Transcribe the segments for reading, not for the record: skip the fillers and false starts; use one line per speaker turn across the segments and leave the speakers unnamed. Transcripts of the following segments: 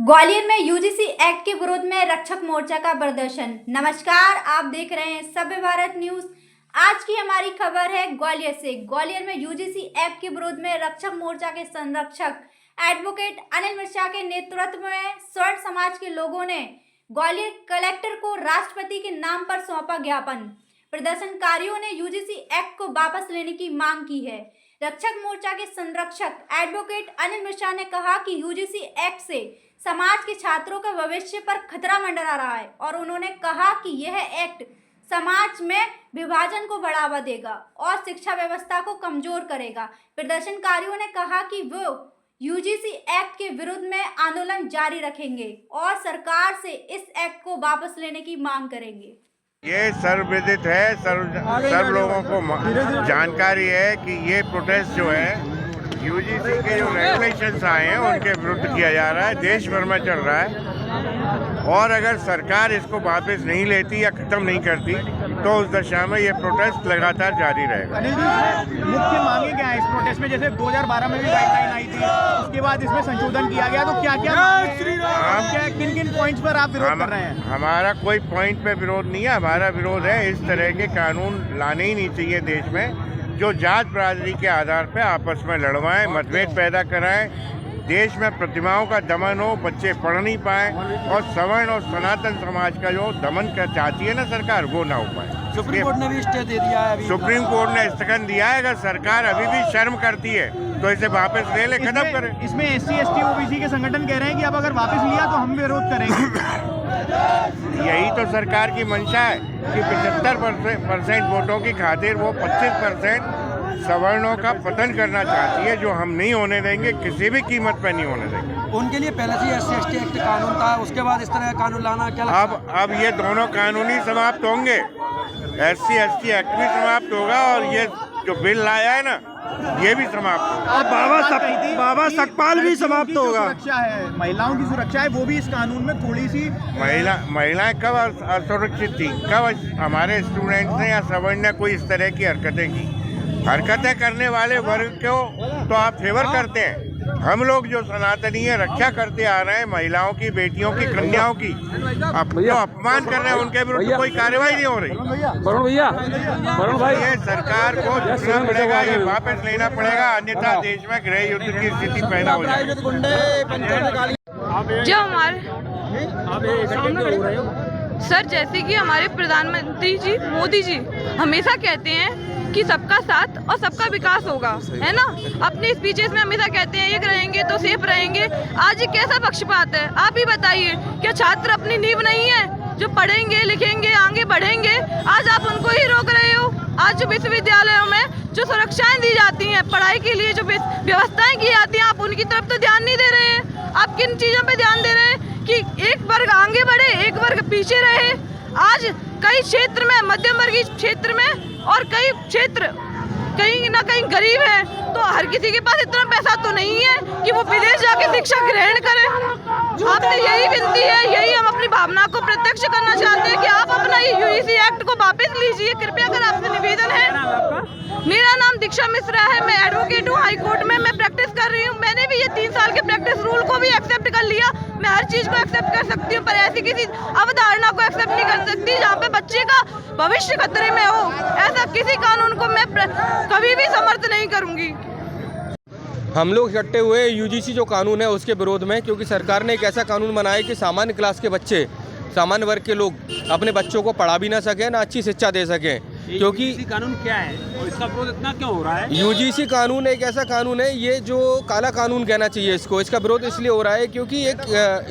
ग्वालियर में UGC act के विरोध में रक्षक मोर्चा का प्रदर्शन। नमस्कार, आप देख रहे हैं सभ्य भारत न्यूज। आज की हमारी खबर है ग्वालियर से। ग्वालियर में यूजीसी एक्ट के विरोध में रक्षक मोर्चा के संरक्षक एडवोकेट अनिल मिश्रा के नेतृत्व में स्वर्ण समाज के लोगों ने ग्वालियर कलेक्टर को राष्ट्रपति के नाम पर सौंपा ज्ञापन। प्रदर्शनकारियों ने यूजीसी एक्ट को वापस लेने की मांग की है। रक्षक मोर्चा के संरक्षक एडवोकेट अनिल मिश्रा ने कहा कि यूजीसी एक्ट से समाज के छात्रों के भविष्य पर खतरा मंडरा रहा है और उन्होंने कहा कि यह एक्ट समाज में विभाजन को बढ़ावा देगा और शिक्षा व्यवस्था को कमजोर करेगा। प्रदर्शनकारियों ने कहा कि वो यूजीसी एक्ट के विरुद्ध में आंदोलन जारी रखेंगे और सरकार से इस एक्ट को वापस लेने की मांग करेंगे।
ये सर्वविदित है, सर्व लोगों को जानकारी है कि ये प्रोटेस्ट जो है यूजीसी के जो रेगुलेशंस आए हैं उनके विरुद्ध किया जा रहा है, देश भर में चल रहा है। और अगर सरकार इसको वापस नहीं लेती या खत्म नहीं करती तो उस दशा में ये प्रोटेस्ट लगातार जारी रहेगा।
मुख्य मांगे क्या है इस प्रोटेस्ट में? जैसे 2012 में भी गाइडलाइन आई थी, उसके बाद इसमें संशोधन किया गया, तो क्या क्या किन किन पॉइंट्स पर आप विरोध कर रहे हैं?
हमारा कोई पॉइंट पे विरोध नहीं है। हमारा विरोध है इस तरह के कानून लाने ही नहीं चाहिए देश में जो जात बरादरी के आधार पर आपस में लड़वाएं, मतभेद पैदा कराएं, देश में प्रतिमाओं का दमन हो, बच्चे पढ़ नहीं पाए और सवर्ण और सनातन समाज का जो दमन कर चाहती है ना सरकार, वो ना हो पाए।
सुप्रीम कोर्ट ने भी स्टे दे दिया है अभी।
सुप्रीम कोर्ट ने स्थगन दिया है। अगर सरकार अभी भी शर्म करती है तो इसे वापस ले खत्म करे।
इसमें SC ST OBC के संगठन कह रहे हैं कि अब अगर वापस लिया तो हम विरोध करेंगे।
यही तो सरकार की मंशा है कि 75% वोटों की खातिर वो 25% सवर्णों का पतन करना चाहती है, जो हम नहीं होने देंगे, किसी भी कीमत पर नहीं होने देंगे।
उनके लिए पहले से SC ST एक्ट कानून था, उसके बाद इस तरह का कानून लाना क्या लगता है?
अब ये दोनों कानून ही समाप्त होंगे। SC ST एक्ट भी समाप्त होगा और ये जो बिल लाया है ना ये भी समाप्त होगा।
बाबा सकपाल भी समाप्त होगा। सुरक्षा है, महिलाओं की सुरक्षा है, वो भी इस कानून में थोड़ी सी
महिलाएं कब असुरक्षित थी? कब हमारे स्टूडेंट्स ने या सवर्ण ने कोई इस तरह की हरकतें करने वाले वर्ग को तो आप फेवर करते हैं। हम लोग जो सनातनी है रक्षा करते आ रहे हैं महिलाओं की, बेटियों की, कन्याओं की, जो अपमान कर रहे हैं उनके विरुद्ध कोई कार्रवाई नहीं हो रही।
वरुण भाई,
ये सरकार को झुकना पड़ेगा, ये वापस लेना पड़ेगा, अन्यथा देश में गृह युद्ध की स्थिति पैदा हो जाएगी।
जो हमारे सर, जैसे कि हमारे प्रधानमंत्री जी मोदी जी हमेशा कहते हैं कि सबका साथ और सबका विकास होगा, है ना। अपने स्पीचेस में हमेशा कहते हैं ये रहेंगे तो सेफ रहेंगे। आज ये कैसा पक्षपात है? आप ही बताइए, क्या छात्र अपनी नींव नहीं है जो पढ़ेंगे लिखेंगे आगे बढ़ेंगे? आज आप उनको ही रोक रहे हो। आज जो विश्वविद्यालयों में जो सुरक्षाएं दी जाती हैं, पढ़ाई के लिए जो व्यवस्थाएं की जाती हैं, आप उनकी तरफ तो ध्यान नहीं दे रहे हैं। आप किन चीज़ों पे ध्यान दे रहे हैं कि एक वर्ग आगे बढ़े, एक वर्ग पीछे रहे? आज कई क्षेत्र में, मध्यम वर्गीय क्षेत्र में और कई क्षेत्र कहीं ना कहीं गरीब है, तो हर किसी के पास इतना पैसा तो नहीं है कि वो विदेश जाके शिक्षा ग्रहण करे। आपसे यही विनती है, यही हम अपनी भावना को प्रत्यक्ष करना चाहते हैं कि आप अपना ये यूजीसी एक्ट को वापस लीजिए, कृपया कर आपसे निवेदन है। मेरा नाम दीक्षा मिश्रा है, मैं एडवोकेट हूँ, हाई कोर्ट में मैं प्रैक्टिस कर रही हूँ। मैंने भी ये 3 साल के प्रैक्टिस रूल को भी एक्सेप्ट कर लिया। मैं हर चीज़ को एक्सेप्ट कर सकती हूँ, पर ऐसी किसी अवधारणा को एक्सेप्ट नहीं कर सकती जहाँ पे बच्चे का भविष्य खतरे में हो। ऐसा किसी कानून को मैं कभी भी समर्थन नहीं करूँगी।
हम लोग इकट्ठे हुए यूजीसी जो कानून है उसके विरोध में, क्योंकि सरकार ने एक ऐसा कानून बनाया कि सामान्य क्लास के बच्चे, सामान्य वर्ग के लोग अपने बच्चों को पढ़ा भी ना सकें, ना अच्छी शिक्षा दे सकें। क्योंकि
कानून क्या है और इसका विरोध इतना क्यों हो रहा है?
यूजीसी कानून एक ऐसा कानून है, ये जो काला कानून कहना चाहिए इसको। इसका विरोध इसलिए हो रहा है क्योंकि एक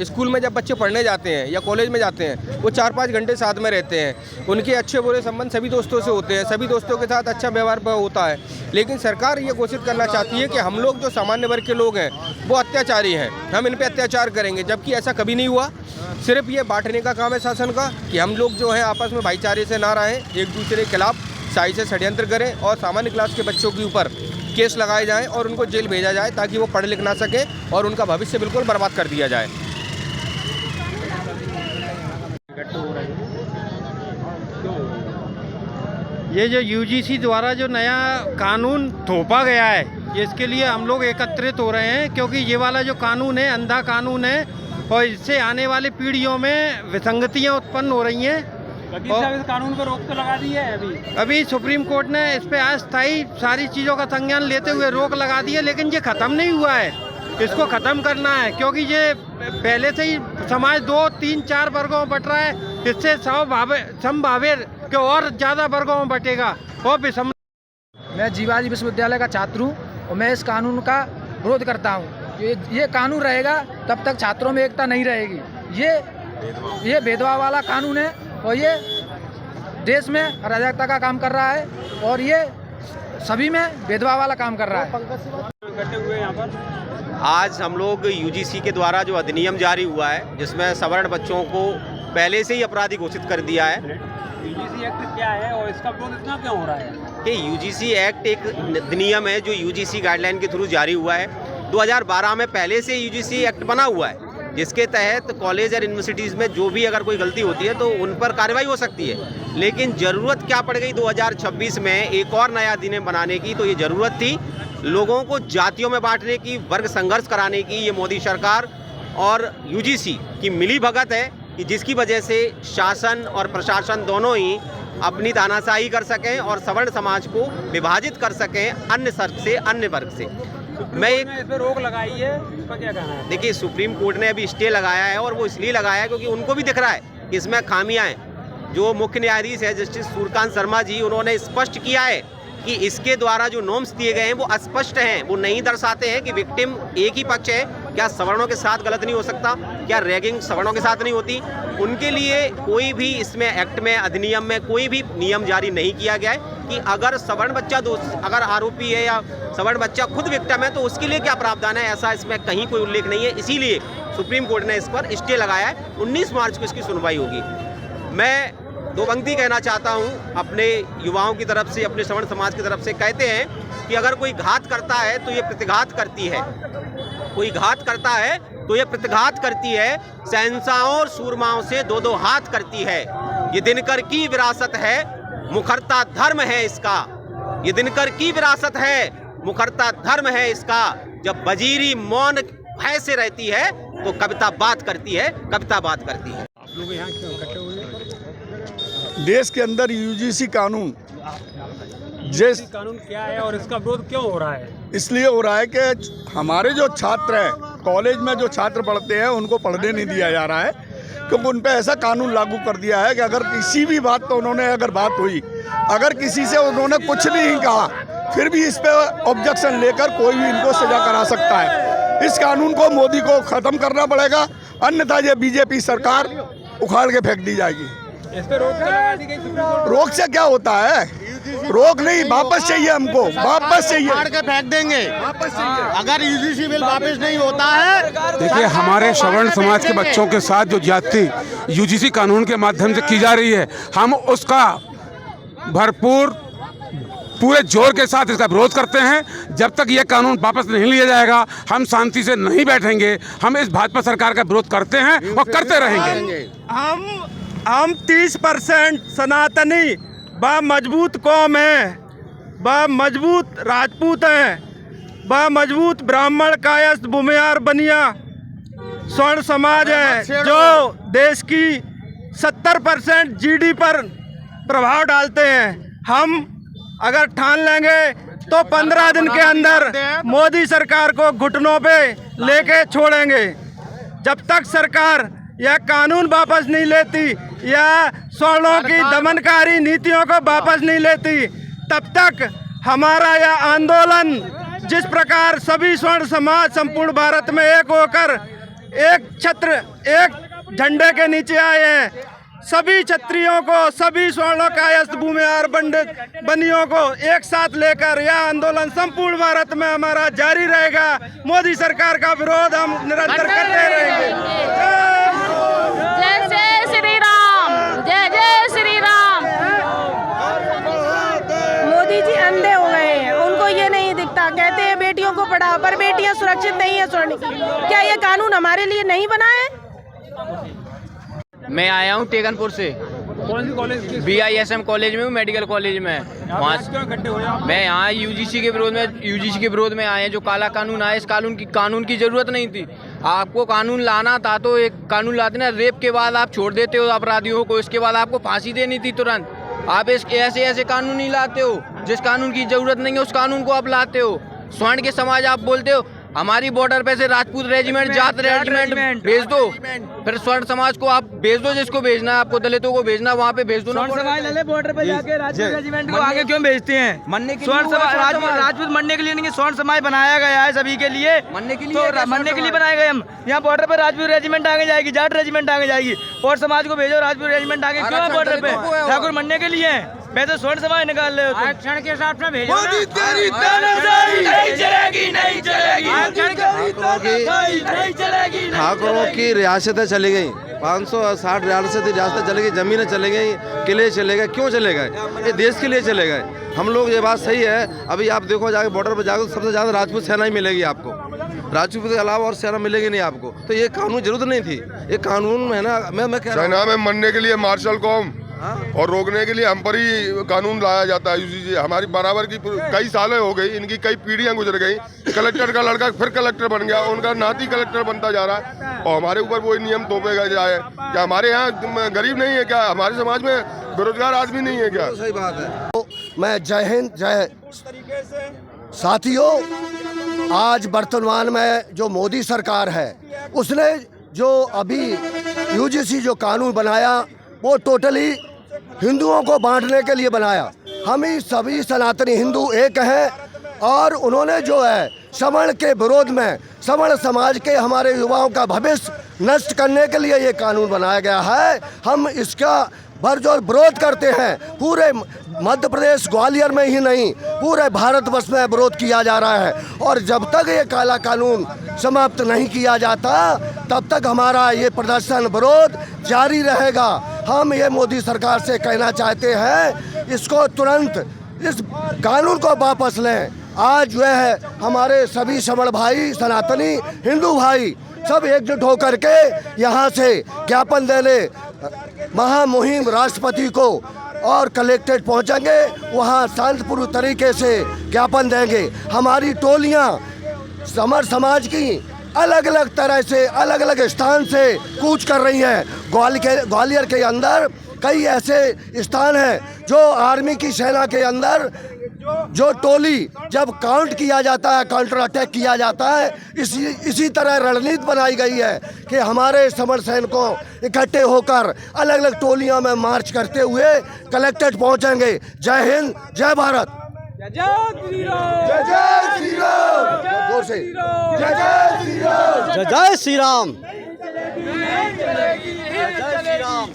स्कूल में जब बच्चे पढ़ने जाते हैं या कॉलेज में जाते हैं, वो 4-5 घंटे साथ में रहते हैं। उनके अच्छे बुरे संबंध सभी दोस्तों से होते हैं, सभी दोस्तों के साथ अच्छा व्यवहार होता है। लेकिन सरकार ये घोषित करना चाहती है कि हम लोग जो सामान्य वर्ग के लोग हैं वो अत्याचारी हैं, हम इन पर अत्याचार करेंगे, जबकि ऐसा कभी नहीं हुआ। सिर्फ ये बांटने का काम है शासन का कि हम लोग जो है आपस में भाईचारे से ना रहें, एक दूसरे के खिलाफ साई से षड्यंत्र करें और सामान्य क्लास के बच्चों के ऊपर केस लगाए जाएं और उनको जेल भेजा जाए ताकि वो पढ़ लिख ना सके और उनका भविष्य बिल्कुल बर्बाद कर दिया जाए।
ये जो यूजीसी द्वारा जो नया कानून थोपा गया है, इसके लिए हम लोग एकत्रित हो रहे हैं, क्योंकि ये वाला जो कानून है अंधा कानून है और इससे आने वाली पीढ़ियों में विसंगतियां उत्पन्न हो रही हैं।
वकील साहब इस कानून पर रोक तो लगा दी है
अभी सुप्रीम कोर्ट ने इस पे अस्थायी सारी चीज़ों का संज्ञान लेते हुए रोक लगा दी है, लेकिन ये ख़त्म नहीं हुआ है। इसको ख़त्म करना है, क्योंकि ये पहले से ही समाज 2, 3, 4 वर्गों में बट रहा है। इससे समभावे के और ज़्यादा वर्गों में बटेगा और विषम।
मैं जीवाजी विश्वविद्यालय का छात्र हूँ और मैं इस कानून का विरोध करता हूँ। ये कानून रहेगा तब तक छात्रों में एकता नहीं रहेगी। ये भेदभाव वाला कानून है और ये देश में अराजकता का काम कर रहा है और ये सभी में भेदभाव वाला काम कर रहा है।
इकट्ठे हुए यहाँ पर
आज हम लोग यूजीसी के द्वारा जो अधिनियम जारी हुआ है, जिसमें सवर्ण बच्चों को पहले से ही अपराधी घोषित कर दिया है।
यूजीसी एक्ट क्या है और इसका विरोध इतना क्यों हो रहा है?
कि यूजीसी एक्ट एक अधिनियम है जो यूजीसी गाइडलाइन के थ्रू जारी हुआ है। 2012 में पहले से यूजीसी एक्ट बना हुआ है, जिसके तहत कॉलेज और यूनिवर्सिटीज़ में जो भी अगर कोई गलती होती है तो उन पर कार्रवाई हो सकती है। लेकिन ज़रूरत क्या पड़ गई 2026 में एक और नया अधिनियम बनाने की? तो ये ज़रूरत थी लोगों को जातियों में बांटने की, वर्ग संघर्ष कराने की। ये मोदी सरकार और यूजीसी की मिली भगत है कि जिसकी वजह से शासन और प्रशासन दोनों ही अपनी तानाशाही कर सकें और सवर्ण समाज को विभाजित कर सकें अन्य वर्ग से, अन्य वर्ग से। मैं
इस पर रोक लगाई है, इस पर क्या कहना है?
देखिए, सुप्रीम कोर्ट ने अभी स्टे लगाया है और वो इसलिए लगाया है क्योंकि उनको भी दिख रहा है कि इसमें खामियां हैं। जो मुख्य न्यायाधीश है जस्टिस सूर्यकांत शर्मा जी, उन्होंने स्पष्ट किया है कि इसके द्वारा जो नॉर्म्स दिए गए हैं वो अस्पष्ट हैं। वो नहीं दर्शाते हैं कि विक्टिम एक ही पक्ष है। क्या सवर्णों के साथ गलत नहीं हो सकता? क्या रैगिंग सवर्णों के साथ नहीं होती? उनके लिए कोई भी इसमें एक्ट में, अधिनियम में कोई भी नियम जारी नहीं किया गया है कि अगर सवर्ण बच्चा अगर आरोपी है या सवर्ण बच्चा खुद विक्टिम है तो उसके लिए क्या प्रावधान है। ऐसा इसमें कहीं कोई उल्लेख नहीं है। इसीलिए सुप्रीम कोर्ट ने इस पर स्टे लगाया है। 19 मार्च को इसकी सुनवाई होगी। मैं दो पंक्ति कहना चाहता हूँ अपने युवाओं की तरफ से, अपने सवर्ण समाज की तरफ से। कहते हैं कि अगर कोई घात करता है तो ये प्रतिघात करती है, कोई घात करता है तो ये प्रतिघात करती है। शहंशाहों और सूरमाओं से 2-2 हाथ करती है। ये दिनकर की विरासत है, मुखरता धर्म है इसका। ये दिनकर की विरासत है, मुखरता धर्म है इसका। जब वजीरी मौन भय से रहती है तो कविता बात करती है, कविता बात करती है।
आप लोग यहाँ क्यों इकट्ठे हुए?
देश के अंदर यूजीसी कानून
कानून क्या है और इसका विरोध क्यों हो रहा है?
इसलिए हो रहा है कि हमारे जो छात्र हैं, कॉलेज में जो छात्र पढ़ते हैं उनको पढ़ने नहीं दिया जा रहा है, क्योंकि उन पे ऐसा कानून लागू कर दिया है कि अगर किसी भी बात पर उन्होंने अगर बात हुई, अगर किसी से उन्होंने कुछ नहीं कहा, फिर भी इस पे ऑब्जेक्शन लेकर कोई भी इनको सजा करा सकता है। इस कानून को मोदी को ख़त्म करना पड़ेगा, अन्यथा ये बीजेपी सरकार उखाड़ के फेंक दी जाएगी।
इस पे रोक तो लगा दी गई।
रोक से क्या होता है? रोक नहीं, वापस चाहिए हमको, वापस चाहिए।
फाड़ के फेंक देंगे अगर यूजीसी बिल वापस नहीं होता है।
देखिए, हमारे सवर्ण समाज के बच्चों के साथ जो ज्यादती यूजीसी कानून के माध्यम से की जा रही है, हम उसका भरपूर पूरे जोर के साथ इसका विरोध करते हैं। जब तक ये कानून वापस नहीं लिया जाएगा हम शांति से नहीं बैठेंगे। हम इस भाजपा सरकार का विरोध करते हैं और करते रहेंगे।
हम 30% सनातनी व मजबूत कौम है, व मजबूत राजपूत हैं, व मजबूत ब्राह्मण कायस्थ भूमियार बनिया स्वर्ण समाज है, जो देश की 70% जीडी पर प्रभाव डालते हैं। हम अगर ठान लेंगे तो 15 दिन के अंदर मोदी सरकार को घुटनों पे लेके छोड़ेंगे। जब तक सरकार यह कानून वापस नहीं लेती या सवर्णों की दमनकारी नीतियों को वापस नहीं लेती, तब तक हमारा यह आंदोलन, जिस प्रकार सभी स्वर्ण समाज संपूर्ण भारत में एक होकर एक छत्र, एक झंडे के नीचे आए हैं, सभी क्षत्रियों को, सभी स्वर्णों कायस्थ भूमिहार बनियों को एक साथ लेकर यह आंदोलन संपूर्ण भारत में हमारा जारी रहेगा। मोदी सरकार का विरोध हम निरंतर करते रहेंगे।
जय जय श्री राम, जय जय श्री राम।
मोदी जी अंधे हो गए हैं, उनको ये नहीं दिखता। कहते हैं बेटियों को पढ़ाओ, पर बेटियां सुरक्षित नहीं है स्वर्ण की। क्या ये कानून हमारे लिए नहीं बना है?
मैं आया हूँ टेकनपुर से।
कौन सी कॉलेज?
BISM कॉलेज में हूँ, मेडिकल कॉलेज में। वहाँ
क्यों इकट्ठे हुए आप?
मैं यहाँ यूजीसी के विरोध में आए हैं। जो काला कानून आया, इस कानून की जरूरत नहीं थी। आपको कानून लाना था तो एक कानून लाते ना, रेप के बाद आप छोड़ देते हो अपराधियों को, इसके बाद आपको फांसी देनी थी तुरंत। आप ऐसे ऐसे कानून नहीं लाते हो, जिस कानून की जरूरत नहीं है उस कानून को आप लाते हो। स्वर्ण के समाज आप बोलते हो, हमारी बॉर्डर पे से राजपूत रेजिमेंट, जाट रेजिमेंट भेज दो, फिर स्वर्ण समाज को आप भेज दो, जिसको भेजना है आपको, दलितों को भेजना वहाँ पे भेज दो ना।
बॉर्डर पे जाके राजपूत रेजिमेंट को आगे क्यों भेजते हैं?
मरने के
स्वर्ण समाज राजपूत मरने के लिए नहीं, स्वर्ण समाज बनाया गया है सभी के लिए,
मरने के लिए,
तो मरने के लिए बनाए गए हम। यहाँ बॉर्डर पे राजपूत रेजिमेंट आगे जाएगी, जाट रेजिमेंट आगे जाएगी, और समाज को भेजो, राजपूत रेजिमेंट आगे क्यों है बॉर्डर पे? ठाकुर मरने के लिए है, वैसे स्वर्ण समाज निकाल रहे हो, आरक्षण के हिसाब से भेजो ना।
ठाकुरों की रियासतें चली गई, 560 रियासतें चली गई, जमीनें चली गई, किले चले गए। क्यों चले गए? ये देश के लिए चले गए। हम लोग, ये बात सही है। अभी आप देखो जाके बॉर्डर पर जाकर सबसे ज़्यादा राजपूत सेना ही मिलेगी आपको, राजपूत के अलावा और सेना मिलेगी नहीं आपको। तो ये कानून जरूरत नहीं थी, ये कानून है ना। मैं कह रहा हूं,
सेना में मरने के लिए मार्शल कौम और रोकने के लिए हम पर ही कानून लाया जाता है। यूजीसी हमारी बराबर की कई सालें हो गई, इनकी कई पीढ़ियां गुजर गई। कलेक्टर का लड़का फिर कलेक्टर बन गया, उनका नाती कलेक्टर बनता जा रहा है, और हमारे ऊपर वही नियम थोपे जाए। क्या हमारे यहाँ गरीब नहीं है क्या? हमारे समाज में बेरोजगार आदमी नहीं है क्या?
सही बात है।
तो मैं जय हिंद, जय साथियों, आज वर्तमान में जो मोदी सरकार है उसने जो अभी यूजीसी जो कानून बनाया वो टोटली हिंदुओं को बांटने के लिए बनाया। हम ही सभी सनातनी हिंदू एक हैं, और उन्होंने जो है सवर्ण के विरोध में, सवर्ण समाज के हमारे युवाओं का भविष्य नष्ट करने के लिए ये कानून बनाया गया है। हम इसका भरजोर विरोध करते हैं। पूरे मध्य प्रदेश ग्वालियर में ही नहीं, पूरे भारतवर्ष में विरोध किया जा रहा है, और जब तक ये काला कानून समाप्त नहीं किया जाता तब तक हमारा ये प्रदर्शन विरोध जारी रहेगा। हम ये मोदी सरकार से कहना चाहते हैं, इसको तुरंत इस कानून को वापस लें। आज जो है हमारे सभी सवर्ण भाई, सनातनी हिंदू भाई सब एकजुट होकर के यहाँ से ज्ञापन देने महामुहिम राष्ट्रपति को और कलेक्ट्रेट पहुँचेंगे, वहाँ शांतिपूर्ण तरीके से ज्ञापन देंगे। हमारी टोलियाँ समर समाज की अलग अलग तरह से, अलग अलग स्थान से कूच कर रही हैं। ग्वालियर के अंदर कई ऐसे स्थान हैं जो आर्मी की सेना के अंदर जो टोली जब काउंट किया जाता है, काउंटर अटैक किया जाता है, इसी तरह रणनीति बनाई गई है कि हमारे समर सैनिकों इकट्ठे होकर अलग अलग टोलियों में मार्च करते हुए कलेक्ट्रेट पहुंचेंगे। जय हिंद, जय भारत,
जय श्री राम,
जय जय श्री राम, जोर से जय जय श्री राम,
जय जय श्री राम,
जय श्री राम।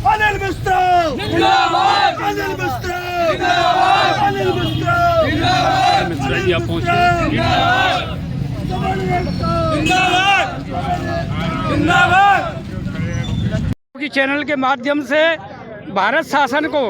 अनिल मिश्रा जिंदाबाद, अनिल मिश्रा जिंदाबाद, अनिल मिश्रा जिंदाबाद, मिश्रा जी आप पहुंचे जिंदाबाद, जिंदाबाद।
की चैनल के माध्यम से भारत शासन को,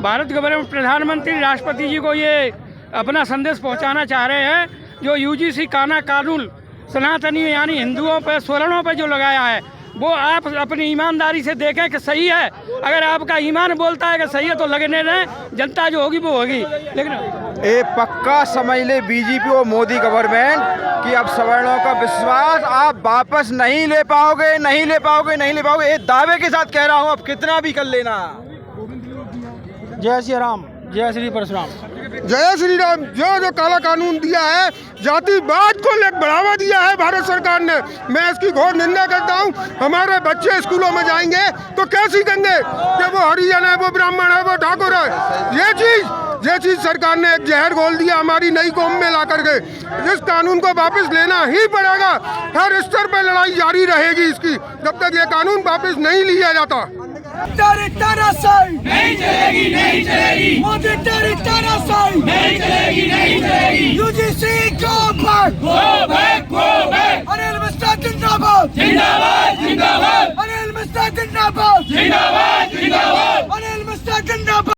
भारत गवर्नमेंट, प्रधानमंत्री, राष्ट्रपति जी को ये अपना संदेश पहुंचाना चाह रहे हैं। जो यूजीसी कानून सनातनी यानी हिंदुओं पर, स्वर्णों पर जो लगाया है, वो आप अपनी ईमानदारी से देखें कि सही है। अगर आपका ईमान बोलता है कि सही है तो लगने दें, जनता जो होगी वो होगी। लेकिन
ये पक्का समझ ले बीजेपी और मोदी गवर्नमेंट कि अब सवर्णों का विश्वास आप वापस नहीं ले पाओगे, नहीं ले पाओगे, नहीं ले पाओगे। ये दावे के साथ कह रहा हूँ, अब कितना भी कर लेना।
जय श्री राम, जय श्री परशुराम,
जय श्री राम। जो काला कानून दिया है, जातिवाद को बढ़ावा दिया है भारत सरकार ने, मैं इसकी घोर निंदा करता हूँ। हमारे बच्चे स्कूलों में जाएंगे तो क्या सीखेंगे कि वो हरिजन है, वो ब्राह्मण है, वो ठाकुर है। ये चीज सरकार ने एक जहर घोल दिया हमारी नई कौम में ला करके। इस कानून को वापस लेना ही पड़ेगा। हर स्तर पर लड़ाई जारी रहेगी इसकी, जब तक ये कानून वापस नहीं लिया जाता।
नहीं चलेगी, नहीं चलेगी, मोदी तेरी तानाशाही नहीं चलेगी, नहीं चलेगी। यूजीसी को बैक, अनिल मिश्रा जिंदाबाद, जिंदाबाद, जिंदाबाद, अनिल मिश्रा जिंदाबाद, जिंदाबाद, जिंदाबाद, अनिल मिश्रा जिंदाबाद।